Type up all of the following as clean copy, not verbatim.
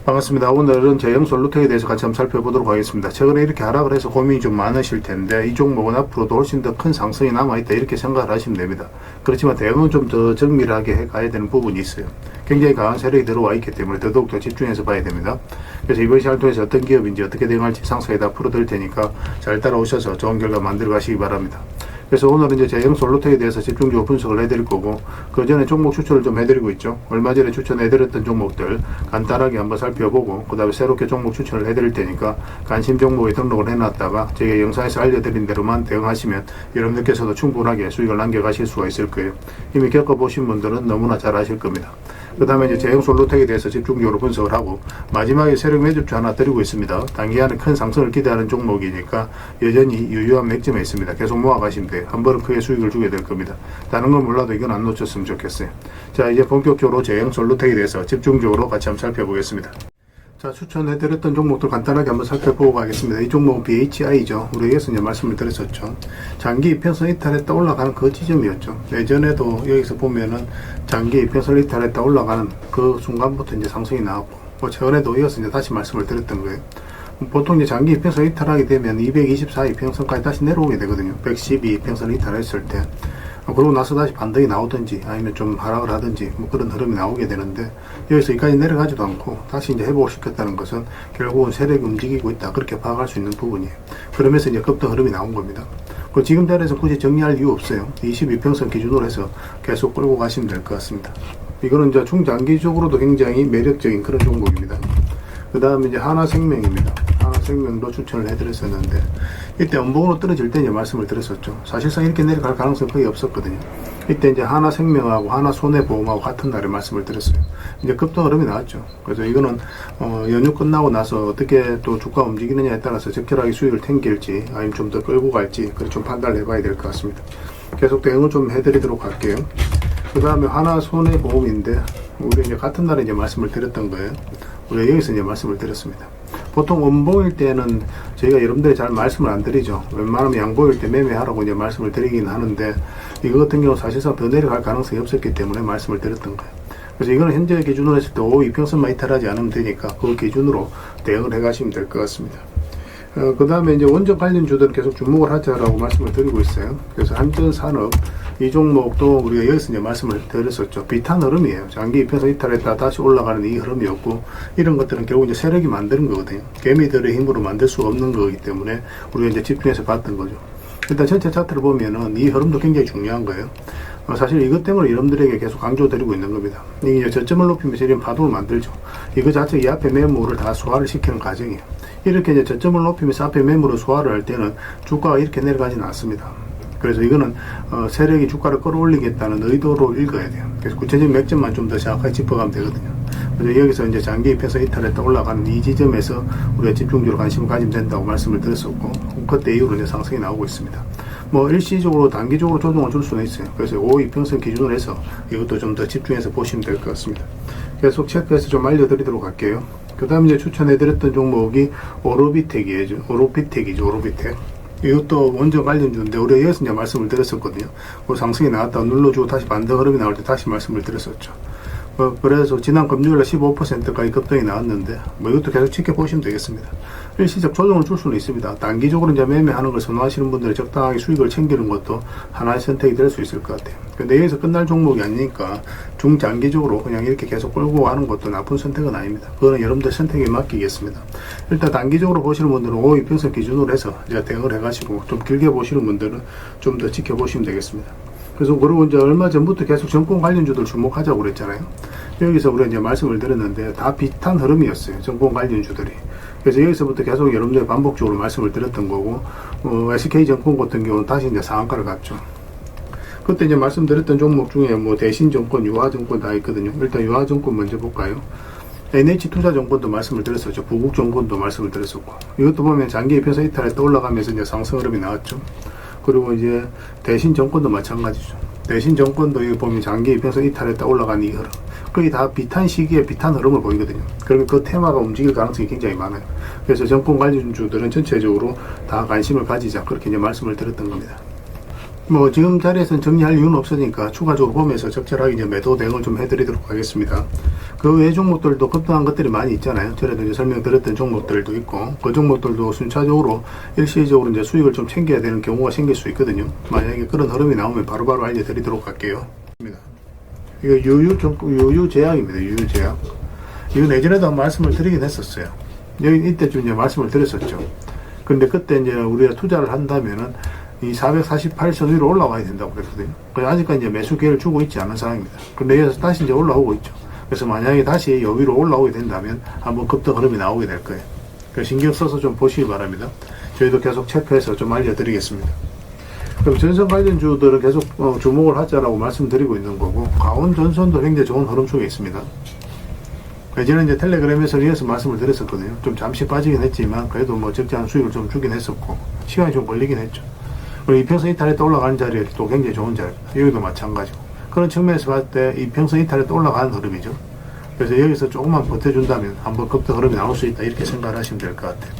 반갑습니다. 오늘은 제형 솔루텍에 대해서 같이 한번 살펴보도록 하겠습니다. 최근에 이렇게 하락을 해서 고민이 좀 많으실 텐데 이 종목은 앞으로도 훨씬 더 큰 상승이 남아있다 이렇게 생각을 하시면 됩니다. 그렇지만 대응은 좀 더 정밀하게 해가야 되는 부분이 있어요. 굉장히 강한 세력이 들어와 있기 때문에 더더욱더 집중해서 봐야 됩니다. 그래서 이번 시간을 통해서 어떤 기업인지 어떻게 대응할지 상세히 다 풀어드릴 테니까 잘 따라오셔서 좋은 결과 만들어 가시기 바랍니다. 그래서 오늘은 이제 제형 솔루텍에 대해서 집중적으로 분석을 해드릴 거고, 그 전에 종목 추천을 좀 해드리고 있죠. 얼마 전에 추천해드렸던 종목들 간단하게 한번 살펴보고, 그 다음에 새롭게 종목 추천을 해드릴 테니까 관심 종목에 등록을 해놨다가 제가 영상에서 알려드린 대로만 대응하시면 여러분들께서도 충분하게 수익을 남겨가실 수가 있을 거예요. 이미 겪어보신 분들은 너무나 잘 아실 겁니다. 그 다음에 이제 제형 솔루텍에 대해서 집중적으로 분석을 하고, 마지막에 세력 매집주 하나 드리고 있습니다. 단기간에 큰 상승을 기대하는 종목이니까 여전히 유효한 맥점에 있습니다. 계속 모아가시면 돼요. 한 번은 크게 수익을 주게 될 겁니다. 다른 건 몰라도 이건 안 놓쳤으면 좋겠어요. 자, 이제 본격적으로 제형 솔루텍에 대해서 집중적으로 같이 한번 살펴보겠습니다. 자, 추천해드렸던 종목들 간단하게 한번 살펴보고 가겠습니다. 이 종목은 BHI죠. 우리 여기서 이제 말씀을 드렸었죠. 장기 이평선 이탈했다 올라가는 그 지점이었죠. 예전에도 여기서 보면은 장기 이평선 이탈했다 올라가는 그 순간부터 이제 상승이 나왔고, 최근에도 이어서 이제 다시 말씀을 드렸던 거예요. 보통 이제 장기 이평선 이탈하게 되면 224 이평선까지 다시 내려오게 되거든요. 112 이평선 이탈했을 때. 그러고 나서 다시 반등이 나오든지 아니면 좀 하락을 하든지 뭐 그런 흐름이 나오게 되는데, 여기서 여기까지 내려가지도 않고 다시 이제 회복을 시켰다는 것은 결국은 세력이 움직이고 있다, 그렇게 파악할 수 있는 부분이에요. 그러면서 이제 급등 흐름이 나온 겁니다. 그 지금 자리에서 굳이 정리할 이유 없어요. 22평선 기준으로 해서 계속 끌고 가시면 될 것 같습니다. 이거는 이제 중장기적으로도 굉장히 매력적인 그런 종목입니다. 그 다음에 이제 하나생명입니다. 하나생명도 추천을 해드렸었는데, 이때 음봉으로 떨어질 때 이제 말씀을 드렸었죠. 사실상 이렇게 내려갈 가능성이 거의 없었거든요. 이때 이제 하나생명하고 하나손해보험하고 같은 날에 말씀을 드렸어요. 이제 급등 흐름이 나왔죠. 그래서 이거는 연휴 끝나고 나서 어떻게 또 주가 움직이느냐에 따라서 적절하게 수익을 챙길지 아니면 좀 더 끌고 갈지, 그걸 좀 판단을 해봐야 될 것 같습니다. 계속 대응을 좀 해드리도록 할게요. 그 다음에 하나손해보험인데, 우리 이제 같은 날에 이제 말씀을 드렸던 거예요. 우리가 여기서 이제 말씀을 드렸습니다. 보통 음봉일 때는 저희가 여러분들이 잘 말씀을 안 드리죠. 웬만하면 양봉일 때 매매하라고 이제 말씀을 드리긴 하는데, 이거 같은 경우 사실상 더 내려갈 가능성이 없었기 때문에 말씀을 드렸던 거예요. 그래서 이거는 현재 기준으로 했을 때 5 이평선만 이탈하지 않으면 되니까 그 기준으로 대응을 해 가시면 될 것 같습니다. 그 다음에 이제 원전 관련주들은 계속 주목을 하자라고 말씀을 드리고 있어요. 그래서 한전산업, 이 종목도 우리가 여기서 이제 말씀을 드렸었죠. 비탄 흐름이에요. 장기 이평선 이탈했다 다시 올라가는 이 흐름이었고, 이런 것들은 결국 이제 세력이 만드는 거거든요. 개미들의 힘으로 만들 수 없는 거기 때문에 우리가 이제 집중해서 봤던 거죠. 일단 전체 차트를 보면은 이 흐름도 굉장히 중요한 거예요. 사실 이것 때문에 여러분들에게 계속 강조드리고 있는 겁니다. 이게 저점을 높이면서 이런 파동을 만들죠. 이거 자체 이 앞에 매물을 다 소화를 시키는 과정이에요. 이렇게 이제 저점을 높이면서 앞에 매물을 소화를 할 때는 주가가 이렇게 내려가지는 않습니다. 그래서 이거는 세력이 주가를 끌어올리겠다는 의도로 읽어야 돼요. 그래서 구체적인 맥점만 좀 더 정확하게 짚어가면 되거든요. 그래서 여기서 이제 장기 입혀서 이탈했다 올라가는 이 지점에서 우리가 집중적으로 관심을 가지면 된다고 말씀을 드렸었고, 그때 이후로 이제 상승이 나오고 있습니다. 뭐 일시적으로 단기적으로 조정을 줄 수는 있어요. 그래서 5 이평선 기준으로 해서 이것도 좀 더 집중해서 보시면 될 것 같습니다. 계속 체크해서 좀 알려드리도록 할게요. 그 다음 이제 추천해드렸던 종목이 오로비텍이죠. 오로비텍. 이것도 원전 관련주인데, 우리가 여기서 이제 말씀을 드렸었거든요. 그 상승이 나왔다가 눌러주고 다시 반등 흐름이 나올 때 다시 말씀을 드렸었죠. 그래서 지난 금요일에 15%까지 급등이 나왔는데, 뭐 이것도 계속 지켜보시면 되겠습니다. 일시적 조정을 줄 수는 있습니다. 단기적으로 이제 매매하는 걸 선호하시는 분들이 적당하게 수익을 챙기는 것도 하나의 선택이 될 수 있을 것 같아요. 근데 여기서 끝날 종목이 아니니까 중장기적으로 그냥 이렇게 계속 끌고 가는 것도 나쁜 선택은 아닙니다. 그거는 여러분들 선택에 맡기겠습니다. 일단 단기적으로 보시는 분들은 5 이평선 기준으로 해서 이제 대응을 해가지고, 좀 길게 보시는 분들은 좀 더 지켜보시면 되겠습니다. 그래서 그리고 이제 얼마 전부터 계속 정권 관련주들 주목하자고 그랬잖아요. 여기서 우리가 이제 말씀을 드렸는데 다 비슷한 흐름이었어요. 정권 관련주들이. 그래서 여기서부터 계속 여러분들 반복적으로 말씀을 드렸던 거고, SK정권 같은 경우는 다시 이제 상한가를 갔죠. 그때 이제 말씀드렸던 종목 중에 뭐 대신정권, 유화정권 다 있거든요. 일단 유화정권 먼저 볼까요? NH투자정권도 말씀을 드렸었죠. 부국정권도 말씀을 드렸었고, 이것도 보면 장기 입혀서 이탈에 떠올라가면서 이제 상승 흐름이 나왔죠. 그리고 이제 대신정권도 마찬가지죠. 대신정권도 이거 보면 장기 입혀서 이탈했다 올라간 이 흐름, 거의 다 비탄 시기에 비탄 흐름을 보이거든요. 그러면 그 테마가 움직일 가능성이 굉장히 많아요. 그래서 정권 관련주들은 전체적으로 다 관심을 가지자, 그렇게 이제 말씀을 드렸던 겁니다. 뭐 지금 자리에서는 정리할 이유는 없으니까 추가적으로 보면서 적절하게 이제 매도 대응을 좀 해드리도록 하겠습니다. 그 외 종목들도 급등한 것들이 많이 있잖아요. 전에도 이제 설명드렸던 종목들도 있고, 그 종목들도 순차적으로 일시적으로 이제 수익을 좀 챙겨야 되는 경우가 생길 수 있거든요. 만약에 그런 흐름이 나오면 바로바로 알려드리도록 할게요. 이거 유유제약입니다. 유유제약. 이거 예전에도 한번 말씀을 드리긴 했었어요. 여기 이때쯤 이제 말씀을 드렸었죠. 근데 그때 이제 우리가 투자를 한다면은 이 448선 위로 올라와야 된다고 그랬거든요. 그래서 아직까지 이제 매수 기회를 주고 있지 않은 상황입니다. 그런데 여기서 다시 이제 올라오고 있죠. 그래서 만약에 다시 여 위로 올라오게 된다면 한번 급등 흐름이 나오게 될 거예요. 그래서 신경 써서 좀 보시기 바랍니다. 저희도 계속 체크해서 좀 알려드리겠습니다. 그럼 전선 관련주들은 계속 주목을 하자라고 말씀드리고 있는 거고, 강원전선도 굉장히 좋은 흐름 속에 있습니다. 예전에 이제 텔레그램에서 이어서 말씀을 드렸었거든요. 좀 잠시 빠지긴 했지만 그래도 뭐 적지 않은 수익을 좀 주긴 했었고, 시간이 좀 걸리긴 했죠. 그리고 이평선 이탈했다 올라가는 자리에 또 굉장히 좋은 자리입니다. 여기도 마찬가지고. 그런 측면에서 봤을 때 이평선 이탈했다 올라가는 흐름이죠. 그래서 여기서 조금만 버텨준다면 한번 급등 흐름이 나올 수 있다, 이렇게 생각을 하시면 될 것 같아요.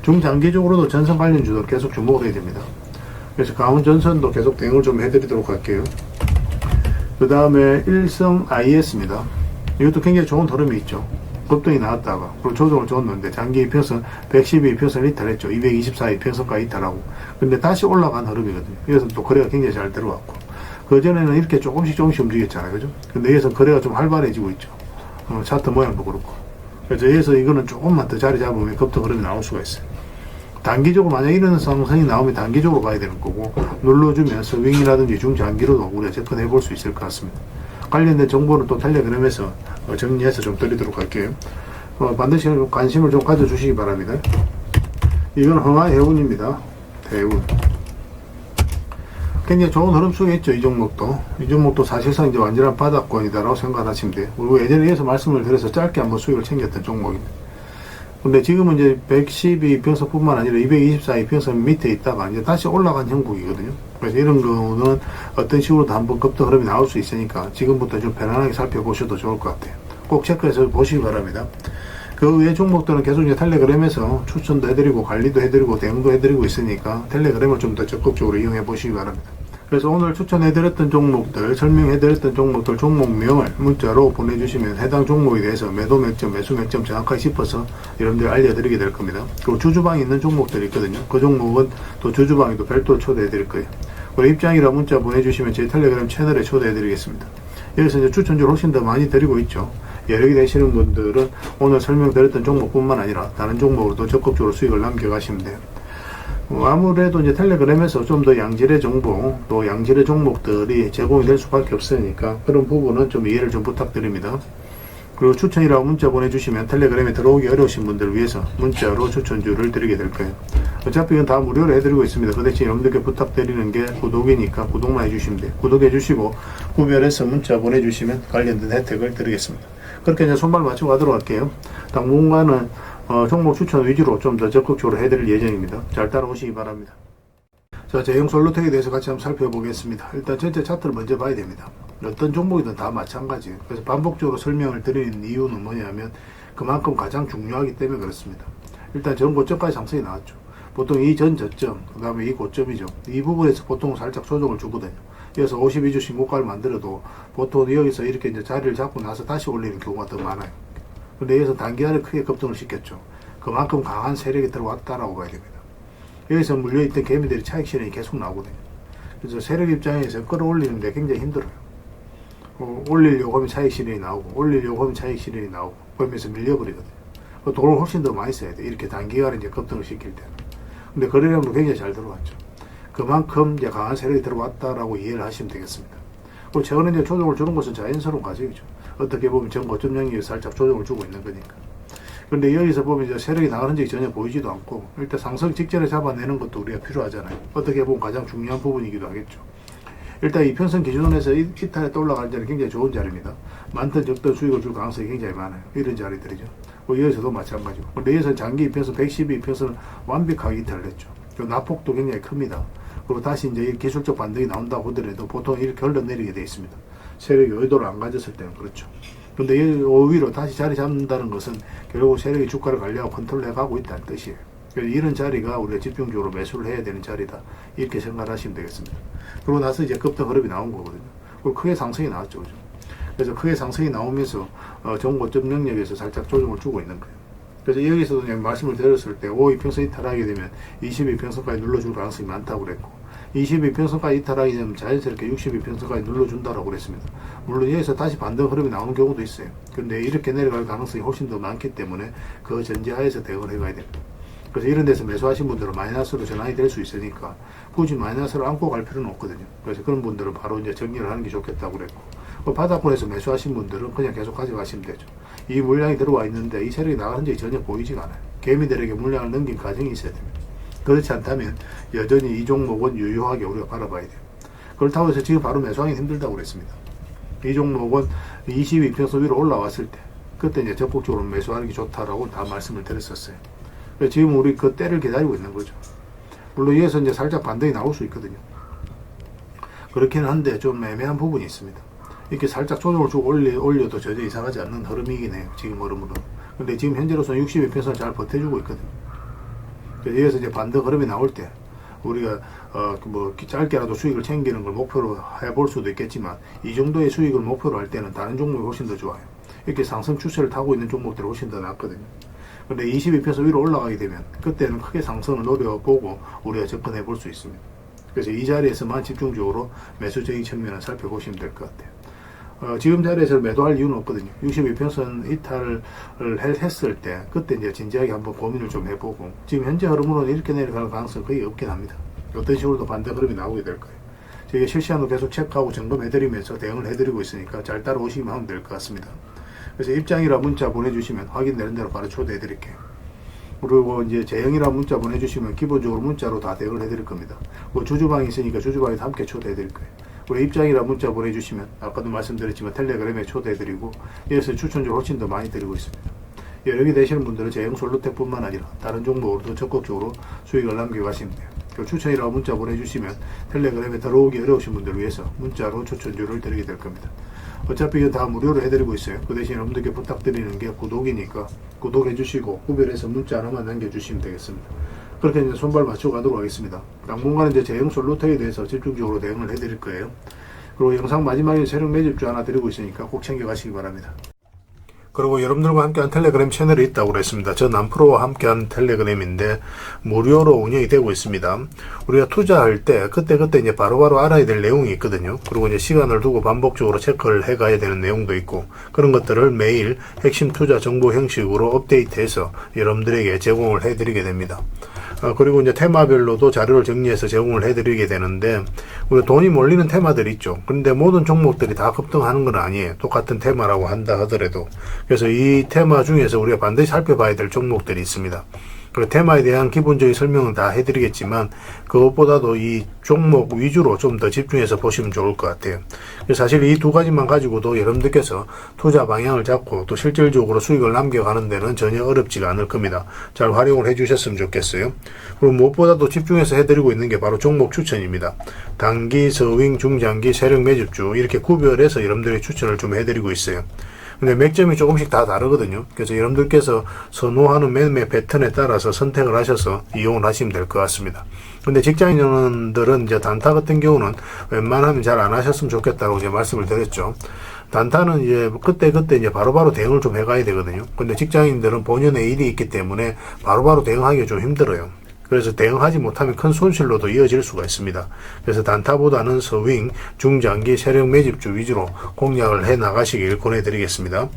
중장기적으로도 전선 관련주도 계속 주목을 해야 됩니다. 그래서 강원전선도 계속 대응을 좀 해드리도록 할게요. 그 다음에 일성 IS입니다. 이것도 굉장히 좋은 흐름이 있죠. 급등이 나왔다가 그리고 조정을 줬는데 장기 이평선 112 이평선 이탈했죠. 224 이평선까지 이탈하고, 근데 다시 올라간 흐름이거든요. 여기서 또 거래가 굉장히 잘 들어왔고, 그전에는 이렇게 조금씩 움직였잖아요. 그죠? 근데 여기서 거래가 좀 활발해지고 있죠. 차트 모양도 그렇고. 그래서 여기서 이거는 조금만 더 자리 잡으면 급등 흐름이 나올 수가 있어요. 단기적으로 만약 이런 상승이 나오면 단기적으로 가야 되는 거고, 눌러주면서 윙이라든지 중장기로도 우리가 접근해 볼 수 있을 것 같습니다. 관련된 정보는 또 텔레그램에서 정리해서 좀 드리도록 할게요. 반드시 관심을 좀 가져주시기 바랍니다. 이건 흥하해운입니다. 해운. 굉장히 좋은 흐름 속에 있죠. 이 종목도 사실상 이제 완전한 바닥권이다라고 생각하시면 돼요. 그리고 예전에 이어서 말씀을 드려서 짧게 한번 수익을 챙겼던 종목입니다. 근데 지금은 이제 112 이평선뿐만 아니라 224 이평선 밑에 있다가 이제 다시 올라간 형국이거든요. 그래서 이런 거는 어떤 식으로도 한번 급등 흐름이 나올 수 있으니까 지금부터 좀 편안하게 살펴보셔도 좋을 것 같아요. 꼭 체크해서 보시기 바랍니다. 그 외 종목들은 계속 이제 텔레그램에서 추천도 해드리고 관리도 해드리고 대응도 해드리고 있으니까 텔레그램을 좀 더 적극적으로 이용해 보시기 바랍니다. 그래서 오늘 추천해드렸던 종목들, 설명해드렸던 종목들 종목명을 문자로 보내주시면 해당 종목에 대해서 매도 몇 점, 매수 몇 점 정확하게 짚어서 여러분들 알려드리게 될 겁니다. 그리고 주주방에 있는 종목들이 있거든요. 그 종목은 또 주주방에도 별도로 초대해드릴 거예요. 그리고 입장이라 문자 보내주시면 제 텔레그램 채널에 초대해드리겠습니다. 여기서 이제 추천주를 훨씬 더 많이 드리고 있죠. 여력이 되시는 분들은 오늘 설명드렸던 종목뿐만 아니라 다른 종목으로도 적극적으로 수익을 남겨가시면 돼요. 아무래도 이제 텔레그램에서 좀 더 양질의 정보, 또 양질의 종목들이 제공이 될 수밖에 없으니까 그런 부분은 좀 이해를 좀 부탁드립니다. 그리고 추천이라고 문자 보내주시면 텔레그램에 들어오기 어려우신 분들을 위해서 문자로 추천주를 드리게 될 거예요. 어차피 이건 다 무료로 해드리고 있습니다. 그 대신 여러분들께 부탁드리는 게 구독이니까 구독만 해주시면 돼요. 구독해주시고 구별해서 문자 보내주시면 관련된 혜택을 드리겠습니다. 그렇게 이제 손발 맞추고 가도록 할게요. 당분간은 종목 추천 위주로 좀 더 적극적으로 해드릴 예정입니다. 잘 따라오시기 바랍니다. 자, 제형 솔루텍에 대해서 같이 한번 살펴보겠습니다. 일단 전체 차트를 먼저 봐야 됩니다. 어떤 종목이든 다 마찬가지예요. 그래서 반복적으로 설명을 드리는 이유는 뭐냐면 그만큼 가장 중요하기 때문에 그렇습니다. 일단 전 고점까지 상승이 나왔죠. 보통 이 전 저점, 그 다음에 이 고점이죠. 이 부분에서 보통 살짝 조정을 주거든요. 그래서 52주 신고가를 만들어도 보통 여기서 이렇게 이제 자리를 잡고 나서 다시 올리는 경우가 더 많아요. 근데 여기서 단기간에 크게 급등을 시켰죠. 그만큼 강한 세력이 들어왔다라고 봐야 됩니다. 여기서 물려있던 개미들이 차익 실현이 계속 나오거든요. 그래서 세력 입장에서 끌어올리는데 굉장히 힘들어요. 올리려고 하면 차익 실현이 나오고, 올리려고 하면 차익 실현이 나오고, 그러면서 밀려버리거든요. 돈을 훨씬 더 많이 써야 돼요. 이렇게 단기간에 이제 급등을 시킬 때는. 근데 거래량도 굉장히 잘 들어왔죠. 그만큼 이제 강한 세력이 들어왔다라고 이해를 하시면 되겠습니다. 그리고 최근에 이제 조정을 주는 것은 자연스러운 과정이죠. 어떻게 보면 전 고점 영역에 살짝 조정을 주고 있는 거니까. 근데 여기서 보면 이제 세력이 나가는 적이 전혀 보이지도 않고, 일단 상승 직전에 잡아내는 것도 우리가 필요하잖아요. 어떻게 보면 가장 중요한 부분이기도 하겠죠. 일단 이평선 기준선에서 이탈에 또 올라가는 자리는 굉장히 좋은 자리입니다. 많든 적든 수익을 줄 가능성이 굉장히 많아요. 이런 자리들이죠. 여기서도 마찬가지고. 근데 여기서 장기 이평선 112 이평선을 완벽하게 이탈을 했죠. 낙폭도 굉장히 큽니다. 그리고 다시 이제 기술적 반등이 나온다고 하더라도 보통 이렇게 흘러내리게 되어 있습니다. 세력이 의도를 안 가졌을 때는 그렇죠. 근데 이 오히려 다시 자리 잡는다는 것은 결국 세력이 주가를 관리하고 컨트롤해 가고 있다는 뜻이에요. 그래서 이런 자리가 우리가 집중적으로 매수를 해야 되는 자리다. 이렇게 생각하시면 되겠습니다. 그러고 나서 이제 급등 흐름이 나온 거거든요. 그리고 크게 상승이 나왔죠. 그죠? 그래서 크게 상승이 나오면서 정고점 영역에서 살짝 조정을 주고 있는 거예요. 그래서 여기서도 그냥 말씀을 드렸을 때 5이평선 이탈하게 되면 22평선까지 눌러줄 가능성이 많다고 그랬고, 22평선까지 이탈하게 되면 자연스럽게 62평선까지 눌러준다라고 그랬습니다. 물론 여기서 다시 반등 흐름이 나오는 경우도 있어요. 그런데 이렇게 내려갈 가능성이 훨씬 더 많기 때문에 그 전제하에서 대응을 해가야 됩니다. 그래서 이런 데서 매수하신 분들은 마이너스로 전환이 될 수 있으니까 굳이 마이너스를 안고 갈 필요는 없거든요. 그래서 그런 분들은 바로 이제 정리를 하는 게 좋겠다고 그랬고, 바닥권에서 매수하신 분들은 그냥 계속 가져가시면 되죠. 이 물량이 들어와 있는데 이 세력이 나가는 적이 전혀 보이지가 않아요. 개미들에게 물량을 넘긴 과정이 있어야 됩니다. 그렇지 않다면 여전히 이 종목은 유효하게 우리가 바라봐야 돼요. 그렇다고 해서 지금 바로 매수하기 힘들다고 그랬습니다. 이 종목은 22평선 위로 올라왔을 때 그때 이제 적극적으로 매수하는 게 좋다라고 다 말씀을 드렸었어요. 지금 우리 그 때를 기다리고 있는 거죠. 물론 여기서 이제 살짝 반등이 나올 수 있거든요. 그렇기는 한데 좀 애매한 부분이 있습니다. 이렇게 살짝 조정을 주고 올려도 전혀 이상하지 않는 흐름이긴 해요. 지금 흐름으로. 근데 지금 현재로서는 62평선을 잘 버텨주고 있거든요. 그래서 여기서 이제 반등 흐름이 나올 때 우리가 뭐 짧게라도 수익을 챙기는 걸 목표로 해볼 수도 있겠지만, 이 정도의 수익을 목표로 할 때는 다른 종목이 훨씬 더 좋아요. 이렇게 상승 추세를 타고 있는 종목들이 훨씬 더 낫거든요. 근데 22평선 위로 올라가게 되면 그때는 크게 상승을 노려보고 우리가 접근해 볼 수 있습니다. 그래서 이 자리에서만 집중적으로 매수적인 측면을 살펴보시면 될 것 같아요. 지금 자리에서 매도할 이유는 없거든요. 62평선 이탈을 했을 때 그때 이제 진지하게 한번 고민을 좀 해보고, 지금 현재 흐름으로는 이렇게 내려갈 가능성이 거의 없긴 합니다. 어떤 식으로도 반대 흐름이 나오게 될 거예요. 저희가 실시간으로 계속 체크하고 점검해드리면서 대응을 해드리고 있으니까 잘 따라오시면 하면 될 것 같습니다. 그래서 입장이라 문자 보내주시면 확인되는 대로 바로 초대해드릴게요. 그리고 이제 제형이라 문자 보내주시면 기본적으로 문자로 다 대응을 해드릴 겁니다. 뭐 주주방이 있으니까 주주방에도 함께 초대해드릴 거예요. 그리고 입장이라 문자 보내주시면 아까도 말씀드렸지만 텔레그램에 초대해드리고, 여기서 추천주 훨씬 더 많이 드리고 있습니다. 여력이 되시는 분들은 제형 솔루텍뿐만 아니라 다른 종목으로도 적극적으로 수익을 남기고 가시면 돼요. 그리고 추천이라고 문자 보내주시면 텔레그램에 들어오기 어려우신 분들을 위해서 문자로 추천주를 드리게 될 겁니다. 어차피 이건 다 무료로 해드리고 있어요. 그 대신 여러분들께 부탁드리는 게 구독이니까 구독해주시고 구별해서 문자 하나만 남겨주시면 되겠습니다. 그렇게 이제 손발 맞추고 가도록 하겠습니다. 당분간 이제 제형 솔루텍에 대해서 집중적으로 대응을 해드릴 거예요. 그리고 영상 마지막에 세력 매집주 하나 드리고 있으니까 꼭 챙겨가시기 바랍니다. 그리고 여러분들과 함께한 텔레그램 채널이 있다고 그랬습니다. 저 남프로와 함께한 텔레그램인데 무료로 운영이 되고 있습니다. 우리가 투자할 때 그때 이제 바로바로 알아야 될 내용이 있거든요. 그리고 이제 시간을 두고 반복적으로 체크를 해가야 되는 내용도 있고, 그런 것들을 매일 핵심 투자 정보 형식으로 업데이트해서 여러분들에게 제공을 해드리게 됩니다. 그리고 이제 테마별로도 자료를 정리해서 제공을 해드리게 되는데, 우리가 돈이 몰리는 테마들이 있죠. 그런데 모든 종목들이 다 급등하는 건 아니에요. 똑같은 테마라고 한다 하더라도. 그래서 이 테마 중에서 우리가 반드시 살펴봐야 될 종목들이 있습니다. 그 테마에 대한 기본적인 설명은 다 해드리겠지만, 그것보다도 이 종목 위주로 좀 더 집중해서 보시면 좋을 것 같아요. 사실 이 두 가지만 가지고도 여러분들께서 투자 방향을 잡고 또 실질적으로 수익을 남겨가는 데는 전혀 어렵지가 않을 겁니다. 잘 활용을 해주셨으면 좋겠어요. 그리고 무엇보다도 집중해서 해드리고 있는 게 바로 종목 추천입니다. 단기, 서윙, 중장기, 세력 매집주 이렇게 구별해서 여러분들의 추천을 좀 해드리고 있어요. 근데 맥점이 조금씩 다 다르거든요. 그래서 여러분들께서 선호하는 매매 패턴에 따라서 선택을 하셔서 이용을 하시면 될 것 같습니다. 근데 직장인들은 이제 단타 같은 경우는 웬만하면 잘 안 하셨으면 좋겠다고 이제 말씀을 드렸죠. 단타는 이제 그때 이제 바로바로 대응을 좀 해가야 되거든요. 근데 직장인들은 본연의 일이 있기 때문에 바로바로 대응하기가 좀 힘들어요. 그래서 대응하지 못하면 큰 손실로도 이어질 수가 있습니다. 그래서 단타보다는 서윙, 중장기, 세력 매집주 위주로 공략을 해 나가시길 권해드리겠습니다.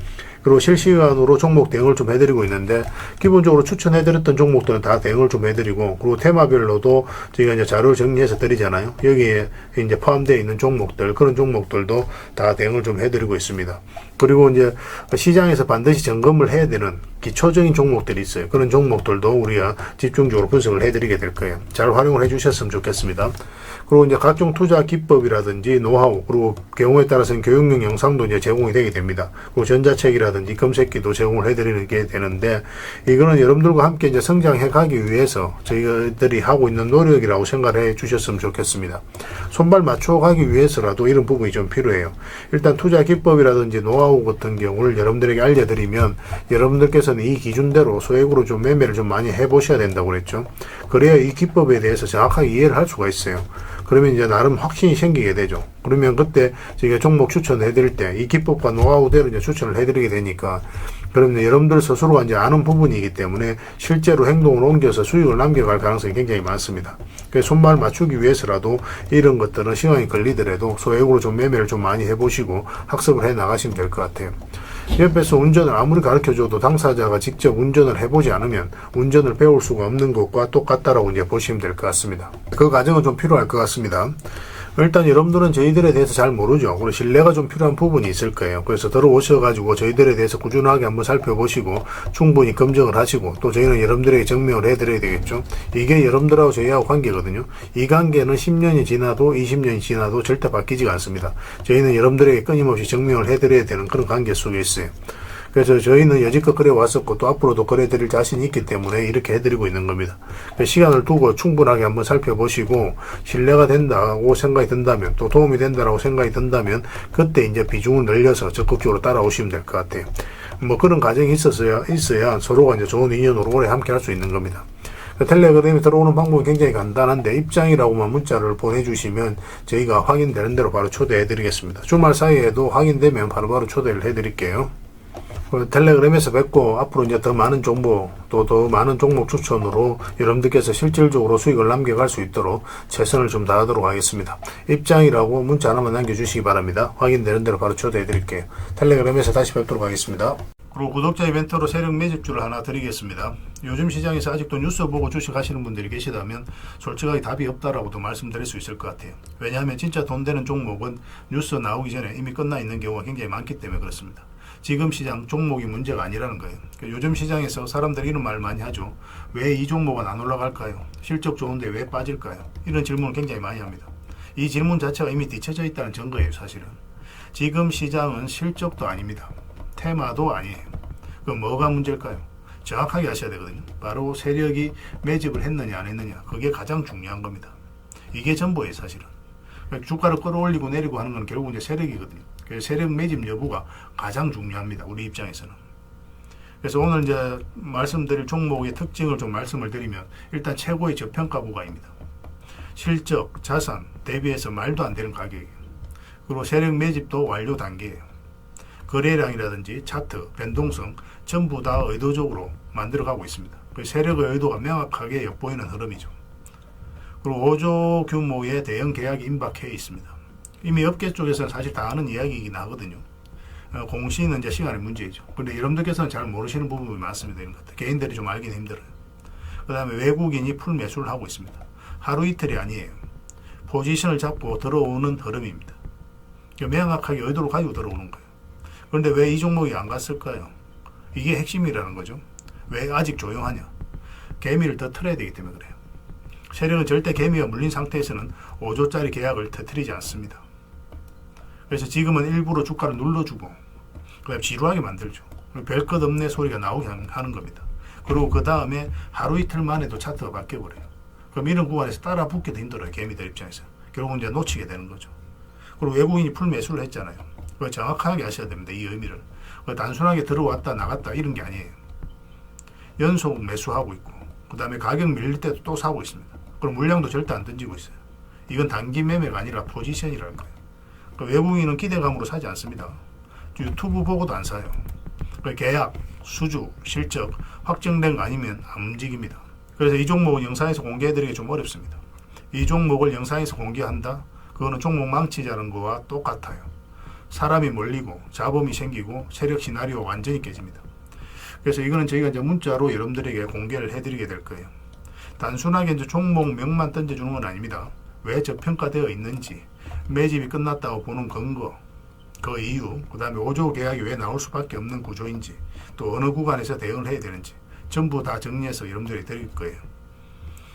그리고 실시간으로 종목 대응을 좀 해드리고 있는데, 기본적으로 추천해드렸던 종목들은 다 대응을 좀 해드리고, 그리고 테마별로도 저희가 이제 자료를 정리해서 드리잖아요. 여기에 이제 포함되어 있는 종목들, 그런 종목들도 다 대응을 좀 해드리고 있습니다. 그리고 이제 시장에서 반드시 점검을 해야 되는 기초적인 종목들이 있어요. 그런 종목들도 우리가 집중적으로 분석을 해드리게 될 거예요. 잘 활용을 해주셨으면 좋겠습니다. 그리고 이제 각종 투자 기법이라든지 노하우, 그리고 경우에 따라서는 교육용 영상도 이제 제공이 되게 됩니다. 그리고 전자책이라든지 검색기도 제공을 해드리는 게 되는데, 이거는 여러분들과 함께 이제 성장해 가기 위해서 저희들이 하고 있는 노력이라고 생각해 주셨으면 좋겠습니다. 손발 맞춰 가기 위해서라도 이런 부분이 좀 필요해요. 일단 투자 기법이라든지 노하우 같은 경우를 여러분들에게 알려드리면 여러분들께서 기법에서는 이 기준대로 소액으로 좀 매매를 좀 많이 해보셔야 된다고 그랬죠. 그래야 이 기법에 대해서 정확하게 이해를 할 수가 있어요. 그러면 이제 나름 확신이 생기게 되죠. 그러면 그때 저희가 종목 추천을 해드릴 때 이 기법과 노하우대로 이제 추천을 해드리게 되니까, 그러면 여러분들 스스로가 이제 아는 부분이기 때문에 실제로 행동을 옮겨서 수익을 남겨갈 가능성이 굉장히 많습니다. 그래서 손발 맞추기 위해서라도 이런 것들은 시간이 걸리더라도 소액으로 좀 매매를 좀 많이 해보시고 학습을 해 나가시면 될 것 같아요. 옆에서 운전을 아무리 가르쳐줘도 당사자가 직접 운전을 해보지 않으면 운전을 배울 수가 없는 것과 똑같다라고 이제 보시면 될 것 같습니다. 그 과정은 좀 필요할 것 같습니다. 일단 여러분들은 저희들에 대해서 잘 모르죠. 그리고 신뢰가 좀 필요한 부분이 있을 거예요. 그래서 들어오셔가지고 저희들에 대해서 꾸준하게 한번 살펴보시고 충분히 검증을 하시고, 또 저희는 여러분들에게 증명을 해드려야 되겠죠. 이게 여러분들하고 저희하고 관계거든요. 이 관계는 10년이 지나도 20년이 지나도 절대 바뀌지가 않습니다. 저희는 여러분들에게 끊임없이 증명을 해드려야 되는 그런 관계 속에 있어요. 그래서 저희는 여지껏 그래 왔었고 또 앞으로도 그래 드릴 자신이 있기 때문에 이렇게 해드리고 있는 겁니다. 시간을 두고 충분하게 한번 살펴보시고 신뢰가 된다고 생각이 든다면, 또 도움이 된다라고 생각이 든다면 그때 이제 비중을 늘려서 적극적으로 따라오시면 될 것 같아요. 뭐 그런 과정이 있어야 서로가 이제 좋은 인연으로 오래 함께 할 수 있는 겁니다. 텔레그램에 들어오는 방법이 굉장히 간단한데, 입장이라고만 문자를 보내주시면 저희가 확인되는 대로 바로 초대해 드리겠습니다. 주말 사이에도 확인되면 바로바로 초대를 해 드릴게요. 텔레그램에서 뵙고, 앞으로 이제 더 많은 정보, 또 더 많은 종목 추천으로 여러분들께서 실질적으로 수익을 남겨갈 수 있도록 최선을 좀 다하도록 하겠습니다. 입장이라고 문자 하나만 남겨주시기 바랍니다. 확인되는 대로 바로 초대해 드릴게요. 텔레그램에서 다시 뵙도록 하겠습니다. 그리고 구독자 이벤트로 세력 매집주를 하나 드리겠습니다. 요즘 시장에서 아직도 뉴스 보고 주식하시는 분들이 계시다면 솔직하게 답이 없다라고도 말씀드릴 수 있을 것 같아요. 왜냐하면 진짜 돈 되는 종목은 뉴스 나오기 전에 이미 끝나 있는 경우가 굉장히 많기 때문에 그렇습니다. 지금 시장 종목이 문제가 아니라는 거예요. 요즘 시장에서 사람들이 이런 말을 많이 하죠. 왜 이 종목은 안 올라갈까요? 실적 좋은데 왜 빠질까요? 이런 질문을 굉장히 많이 합니다. 이 질문 자체가 이미 뒤쳐져 있다는 증거예요. 사실은 지금 시장은 실적도 아닙니다. 테마도 아니에요. 그럼 뭐가 문제일까요? 정확하게 아셔야 되거든요. 바로 세력이 매집을 했느냐 안 했느냐, 그게 가장 중요한 겁니다. 이게 전부예요. 사실은 주가를 끌어올리고 내리고 하는 건 결국 이제 세력이거든요. 그래서 세력 매집 여부가 가장 중요합니다. 우리 입장에서는. 그래서 오늘 이제 말씀드릴 종목의 특징을 좀 말씀을 드리면, 일단 최고의 저평가 구간입니다. 실적, 자산 대비해서 말도 안 되는 가격이에요. 그리고 세력 매집도 완료 단계예요. 거래량이라든지 차트, 변동성 전부 다 의도적으로 만들어가고 있습니다. 그 세력의 의도가 명확하게 엿보이는 흐름이죠. 그리고 5조 규모의 대형 계약이 임박해 있습니다. 이미 업계 쪽에서는 사실 다 아는 이야기이긴 하거든요. 공시는 이제 시간의 문제이죠. 그런데 여러분들께서는 잘 모르시는 부분이 많습니다. 이런 것들 개인들이 좀 알긴 힘들어요. 그 다음에 외국인이 풀 매수를 하고 있습니다. 하루 이틀이 아니에요. 포지션을 잡고 들어오는 흐름입니다. 명확하게 의도를 가지고 들어오는 거예요. 그런데 왜 이 종목이 안 갔을까요? 이게 핵심이라는 거죠. 왜 아직 조용하냐? 개미를 더 틀어야 되기 때문에 그래요. 세력은 절대 개미가 물린 상태에서는 5조짜리 계약을 터뜨리지 않습니다. 그래서 지금은 일부러 주가를 눌러주고 그다음에 지루하게 만들죠. 별 것 없네 소리가 나오게 하는 겁니다. 그리고 그 다음에 하루 이틀 만에도 차트가 바뀌어버려요. 그럼 이런 구간에서 따라 붙기도 힘들어요. 개미들 입장에서. 결국은 이제 놓치게 되는 거죠. 그리고 외국인이 풀 매수를 했잖아요. 그걸 정확하게 아셔야 됩니다. 이 의미를. 단순하게 들어왔다 나갔다 이런 게 아니에요. 연속 매수하고 있고, 그 다음에 가격 밀릴 때도 또 사고 있습니다. 그럼 물량도 절대 안 던지고 있어요. 이건 단기 매매가 아니라 포지션이라는 거예요. 외국인은 기대감으로 사지 않습니다. 유튜브 보고도 안 사요. 계약, 수주, 실적 확정된 거 아니면 안 움직입니다. 그래서 이 종목은 영상에서 공개해드리기 좀 어렵습니다. 이 종목을 영상에서 공개한다? 그거는 종목 망치자는 거와 똑같아요. 사람이 몰리고 잡음이 생기고 세력 시나리오가 완전히 깨집니다. 그래서 이거는 저희가 이제 문자로 여러분들에게 공개를 해드리게 될 거예요. 단순하게 이제 종목명만 던져주는 건 아닙니다. 왜 저평가되어 있는지, 매집이 끝났다고 보는 근거, 그 이유, 그 다음에 5조 계약이 왜 나올 수밖에 없는 구조인지, 또 어느 구간에서 대응을 해야 되는지 전부 다 정리해서 여러분들이 드릴 거예요.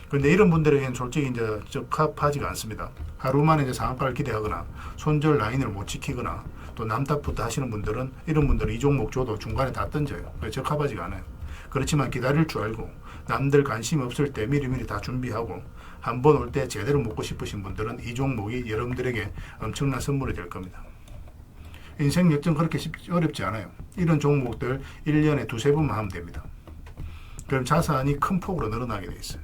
그런데 이런 분들에게는 솔직히 이제 적합하지가 않습니다. 하루 만에 이제 상한가를 기대하거나 손절 라인을 못 지키거나 또 남탓부터 하시는 분들은, 이런 분들은 이 종목 줘도 중간에 다 던져요. 적합하지가 않아요. 그렇지만 기다릴 줄 알고 남들 관심 없을 때 미리미리 다 준비하고 한 번 올 때 제대로 먹고 싶으신 분들은 이 종목이 여러분들에게 엄청난 선물이 될 겁니다. 인생 역전 그렇게 어렵지 않아요. 이런 종목들 1년에 두세 번만 하면 됩니다. 그럼 자산이 큰 폭으로 늘어나게 돼 있어요.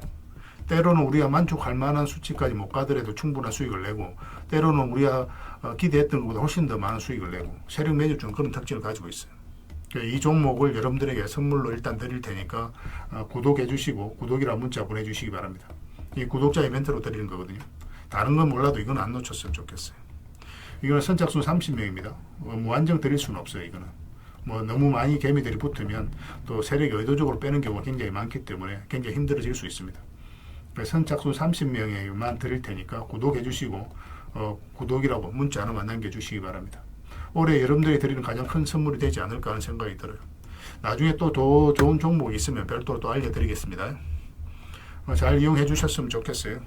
때로는 우리가 만족할 만한 수치까지 못 가더라도 충분한 수익을 내고, 때로는 우리가 기대했던 것보다 훨씬 더 많은 수익을 내고, 세력 매집주는 그런 특징을 가지고 있어요. 이 종목을 여러분들에게 선물로 일단 드릴 테니까 구독해 주시고, 구독이라 문자 보내주시기 바랍니다. 이 구독자 이벤트로 드리는 거거든요. 다른 건 몰라도 이건 안 놓쳤으면 좋겠어요. 이거는 선착순 30명입니다. 무한정 드릴 수는 없어요. 이거는 너무 많이 개미들이 붙으면 또 세력이 의도적으로 빼는 경우가 굉장히 많기 때문에 굉장히 힘들어질 수 있습니다. 선착순 30명에만 드릴 테니까 구독해 주시고 구독이라고 문자 하나만 남겨주시기 바랍니다. 올해 여러분들이 드리는 가장 큰 선물이 되지 않을까 하는 생각이 들어요. 나중에 또 더 좋은 종목이 있으면 별도로 또 알려드리겠습니다. 잘 이용해 주셨으면 좋겠어요.